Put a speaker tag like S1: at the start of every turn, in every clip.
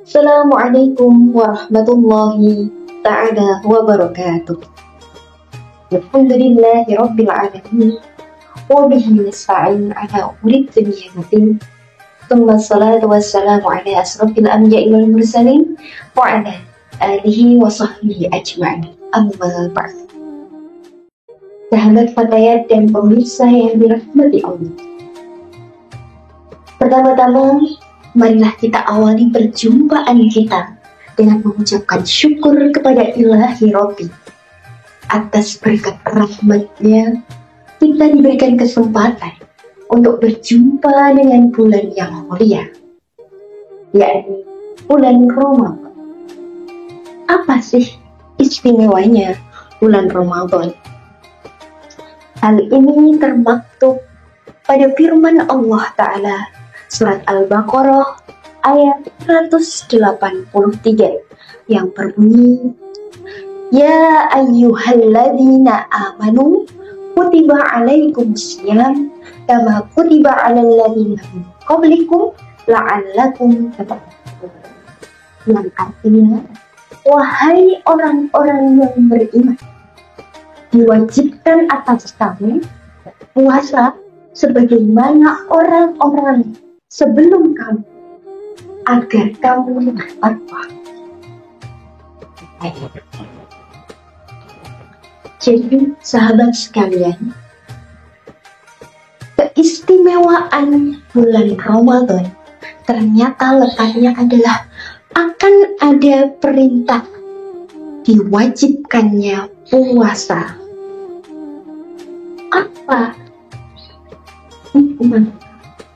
S1: Assalamualaikum warahmatullahi ta'ala wabarakatuh. Alhamdulillahi rabbil alamin wa bihi nasta'in ala umuri dunya waddin. Tsumma salatu wassalamu ala asrofil anbiya'i wal mursalin wa ala alihi wa sahbihi ajma'in. Amma ba'd. Sahabat fatayat dan pemirsa yang dirahmati Allah, pertama-tama marilah kita awali perjumpaan kita dengan mengucapkan syukur kepada Ilahi Robbi. Atas berkat rahmatnya, kita diberikan kesempatan untuk berjumpa dengan bulan yang mulia, yakni bulan Ramadan. Apa sih istimewanya bulan Ramadan? Hal ini termaktub pada firman Allah Ta'ala Surat Al-Baqarah ayat 183 yang berbunyi, Ya ayyuhalladzina amanu kutiba alaikumusiyam kama kutiba alal ladzina min qablikum la'allakum tattaqun. Yang artinya, wahai orang-orang yang beriman, diwajibkan atas kamu puasa sebagaimana orang-orang sebelum kamu, agar kamu bertakwa. Jadi sahabat sekalian, keistimewaan bulan Ramadan ternyata letaknya adalah akan ada perintah diwajibkannya puasa. Apa hikmah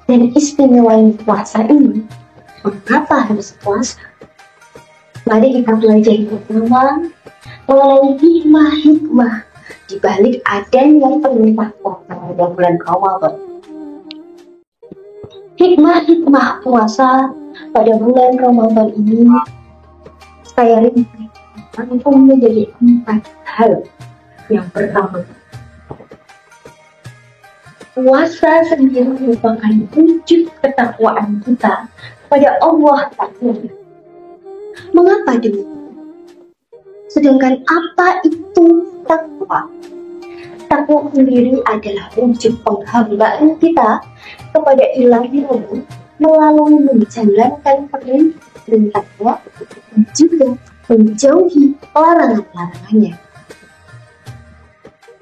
S1: dan istimewa puasa ini? Mengapa harus puasa? Mari kita belajar bersama mengenai hikmah-hikmah di balik adanya perintah puasa pada bulan Ramadan. Hikmah-hikmah puasa pada bulan Ramadan ini saya ringkas menjadi 4 hal. Yang pertama, puasa sendiri merupakan wujud ketakwaan kita pada Allah Ta'ala. Mengapa demikian? Sedangkan apa itu takwa? Takwa sendiri adalah wujud penghambaan kita kepada Ilahi Rabbi melalui menjalankan perintah-perintahnya dan juga menjauhi larangan-larangannya.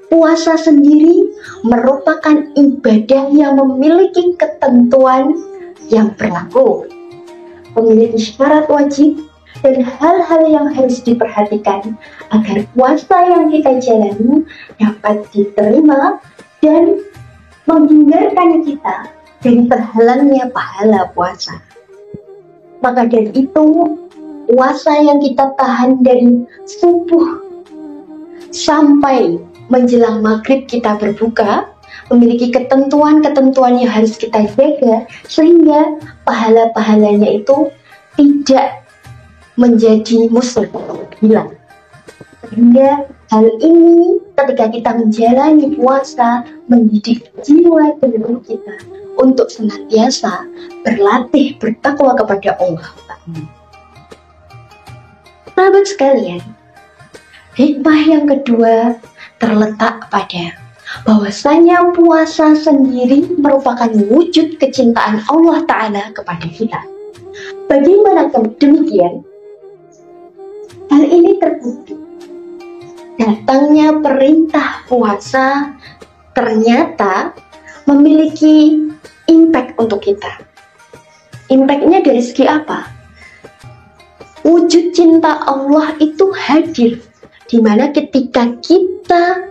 S1: Puasa sendiri merupakan ibadah yang memiliki ketentuan yang berlaku, memiliki syarat wajib dan hal-hal yang harus diperhatikan agar puasa yang kita jalani dapat diterima dan menghindarkan kita dari terhalangnya pahala puasa. Maka dari itu, puasa yang kita tahan dari subuh sampai menjelang maghrib kita berbuka memiliki ketentuan-ketentuan yang harus kita jaga sehingga pahala-pahalanya itu tidak menjadi hilang. Sehingga hal ini ketika kita menjalani puasa mendidik jiwa dan tubuh kita untuk senantiasa berlatih bertakwa kepada Allah. Sahabat sekalian, hikmah yang kedua terletak pada bahwasanya puasa sendiri merupakan wujud kecintaan Allah Ta'ala kepada kita. Bagaimana demikian? Hal ini terbukti. Datangnya perintah puasa ternyata memiliki impact untuk kita. Impactnya dari segi apa? Wujud cinta Allah itu hadir, di mana ketika kita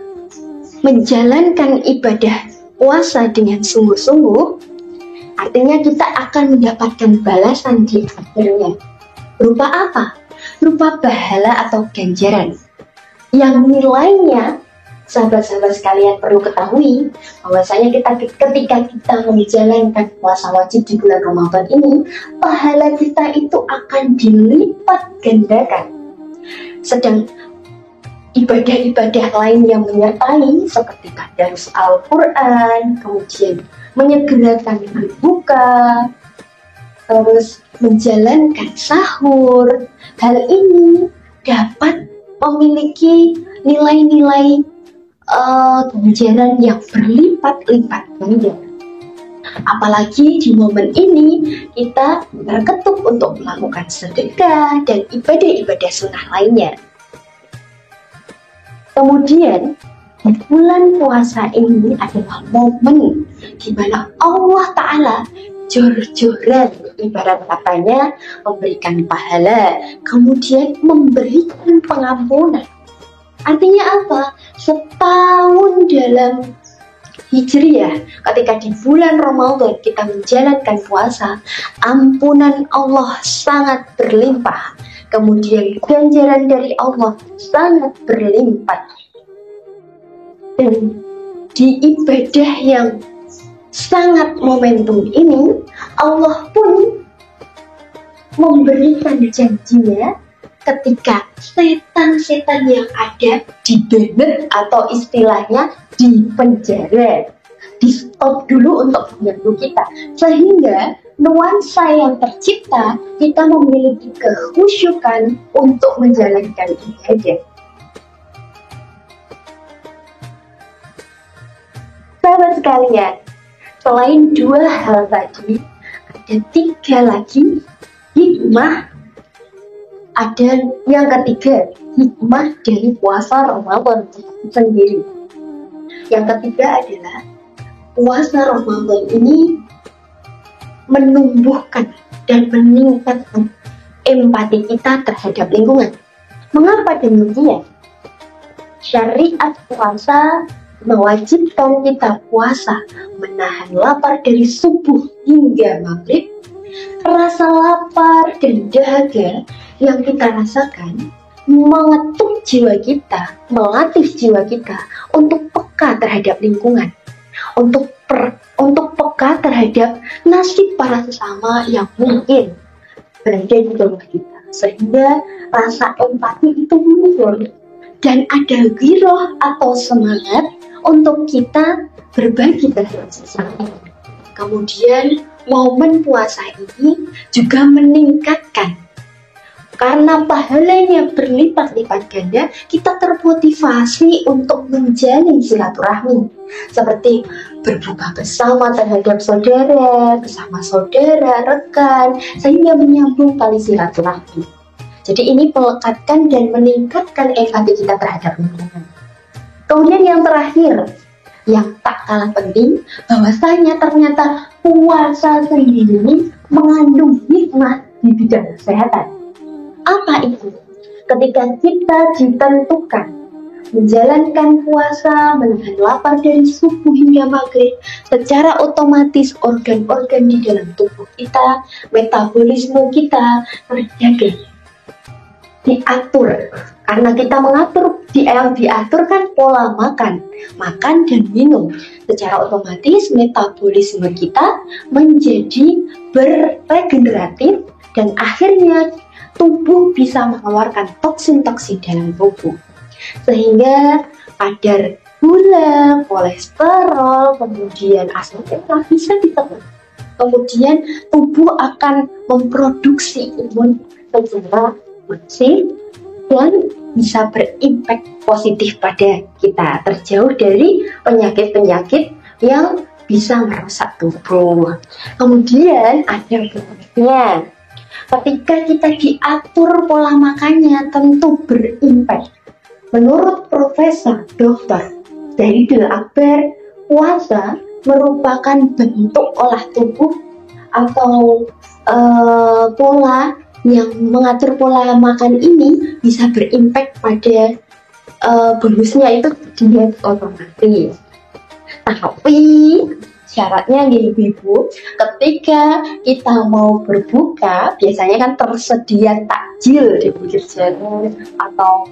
S1: menjalankan ibadah puasa dengan sungguh-sungguh, artinya kita akan mendapatkan balasan di akhirnya. Berupa apa? Berupa pahala atau ganjaran yang nilainya Sahabat-sahabat sekalian perlu ketahui bahwasanya ketika kita menjalankan puasa wajib di bulan Ramadan ini, pahala kita itu akan dilipat gandakan. Sedang ibadah-ibadah lain yang menyertai seperti tadarus Al-Quran, kemudian menyegerakan berbuka, terus menjalankan sahur, hal ini dapat memiliki nilai-nilai ganjaran yang berlipat-lipat ganda. Apalagi di momen ini kita terketuk untuk melakukan sedekah dan ibadah-ibadah sunnah lainnya. Kemudian di bulan puasa ini adalah momen di mana Allah Ta'ala jor-joran, ibarat katanya memberikan pahala, kemudian memberikan pengampunan. Artinya apa? Setahun dalam Hijriah, ketika di bulan Ramadan kita menjalankan puasa, ampunan Allah sangat berlimpah. Kemudian ganjaran dari Allah sangat berlimpah. Dan di ibadah yang sangat momentum ini, Allah pun memberikan janjinya ketika setan-setan yang ada dibenet atau istilahnya di penjara, di stop dulu untuk mengganggu kita, sehingga nuansa yang tercipta kita memiliki kekhusyukan untuk menjalankan ibadah. Sahabat sekalian, selain dua hal tadi, ada tiga lagi hikmah. Ada yang ketiga, hikmah dari puasa Ramadan sendiri. Yang ketiga adalah puasa Ramadan ini menumbuhkan dan meningkatkan empati kita terhadap lingkungan. Mengapa demikian? Syariat puasa mewajibkan kita puasa, menahan lapar dari subuh hingga maghrib. Rasa lapar dan dahaga yang kita rasakan mengetuk jiwa kita, melatih jiwa kita untuk peka terhadap lingkungan, untuk peka terhadap nasib para sesama yang mungkin berada di bawah kita, sehingga rasa empati itu muncul dan ada giroh atau semangat untuk kita berbagi terhadap sesama. Kemudian momen puasa ini juga meningkatkan, karena pahalanya berlipat-lipat ganda, kita termotivasi untuk menjalin silaturahmi, seperti berbuka bersama terhadap saudara, bersama saudara, rekan, sehingga menyambung tali silaturahmi. Jadi ini melekatkan dan meningkatkan empati kita terhadap lingkungan. Kemudian yang terakhir, yang tak kalah penting, bahwasanya ternyata puasa sendiri mengandung hikmah di bidang kesehatan. Apa itu? Ketika kita ditentukan menjalankan puasa, menahan lapar dari subuh hingga maghrib, secara otomatis organ-organ di dalam tubuh kita, metabolisme kita terjaga, diatur. Karena kita mengatur, yang diatur kan pola makan dan minum. Secara otomatis metabolisme kita menjadi beregeneratif dan akhirnya tubuh bisa mengeluarkan toksin-toksin dalam tubuh. Sehingga kadar gula, kolesterol, kemudian asam urat bisa ditekan. Kemudian tubuh akan memproduksi imun secara masif dan bisa berimpak positif pada kita, terjauh dari penyakit-penyakit yang bisa merusak tubuh. Kemudian ada benefitnya. Ketika kita diatur pola makannya tentu berimpak. Menurut Profesor Dr. Zahidul Akbar, puasa merupakan bentuk olah tubuh atau pola yang mengatur pola makan ini bisa berimpak pada bonusnya itu diet otomatis. Tapi syaratnya nih ibu, ketika kita mau berbuka biasanya kan tersedia takjil di pinggir jalan atau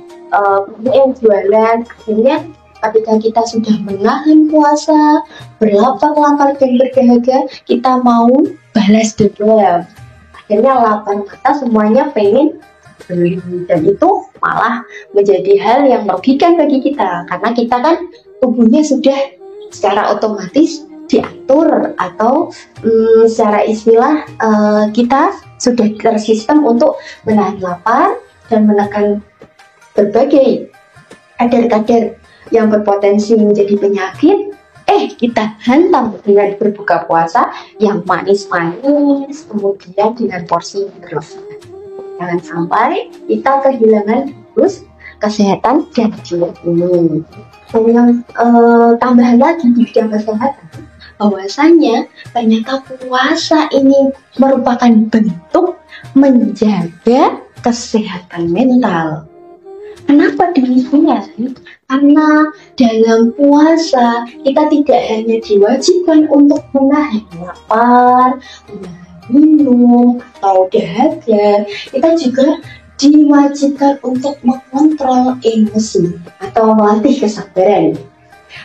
S1: yang jualan, akhirnya ketika kita sudah menahan puasa, berlapar-lapar dan berdahaga, kita mau balas dendam. Akhirnya lapar mata semuanya pengen beli, dan itu malah menjadi hal yang merugikan bagi kita, karena kita kan tubuhnya sudah secara otomatis diatur atau secara istilah kita sudah tersistem untuk menahan lapar dan menekan berbagai kadar-kadar yang berpotensi menjadi penyakit. Kita hantam dengan berbuka puasa yang manis-manis, kemudian dengan porsi yang berlebihan. Jangan sampai kita kehilangan terus kesehatan dan jiwa ini. Dan yang tambahan lagi di bidang kesehatan, bahwasanya ternyata puasa ini merupakan bentuk menjaga kesehatan mental. Kenapa demikian? Karena dalam puasa kita tidak hanya diwajibkan untuk menahan lapar, menahan minum, atau dahaga, kita juga diwajibkan untuk mengontrol emosi atau melatih kesabaran.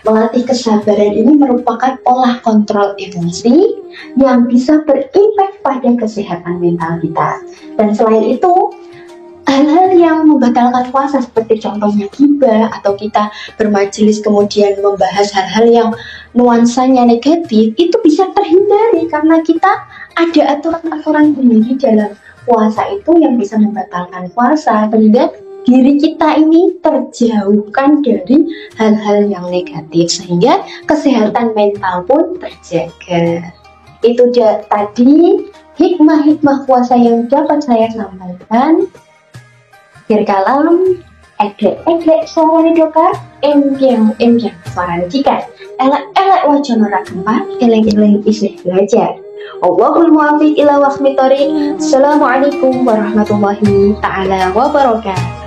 S1: Melatih kesabaran ini merupakan olah kontrol emosi yang bisa berimpak pada kesehatan mental kita. Dan selain itu, hal-hal yang membatalkan puasa seperti contohnya ghibah atau kita bermajelis kemudian membahas hal-hal yang nuansanya negatif, itu bisa terhindari karena kita ada aturan-aturan sendiri dalam puasa itu yang bisa membatalkan puasa, sehingga diri kita ini terjauhkan dari hal-hal yang negatif, sehingga kesehatan mental pun terjaga. Itu tadi hikmah-hikmah puasa yang dapat saya sampaikan. Kalam eglek suarane dokar, empiang suarane jikan, elek wajono ra gempar, eleng isih belajar. Allahul muwaffiq ila waqti thoriq. Assalamualaikum warahmatullahi taala wabarakatuh.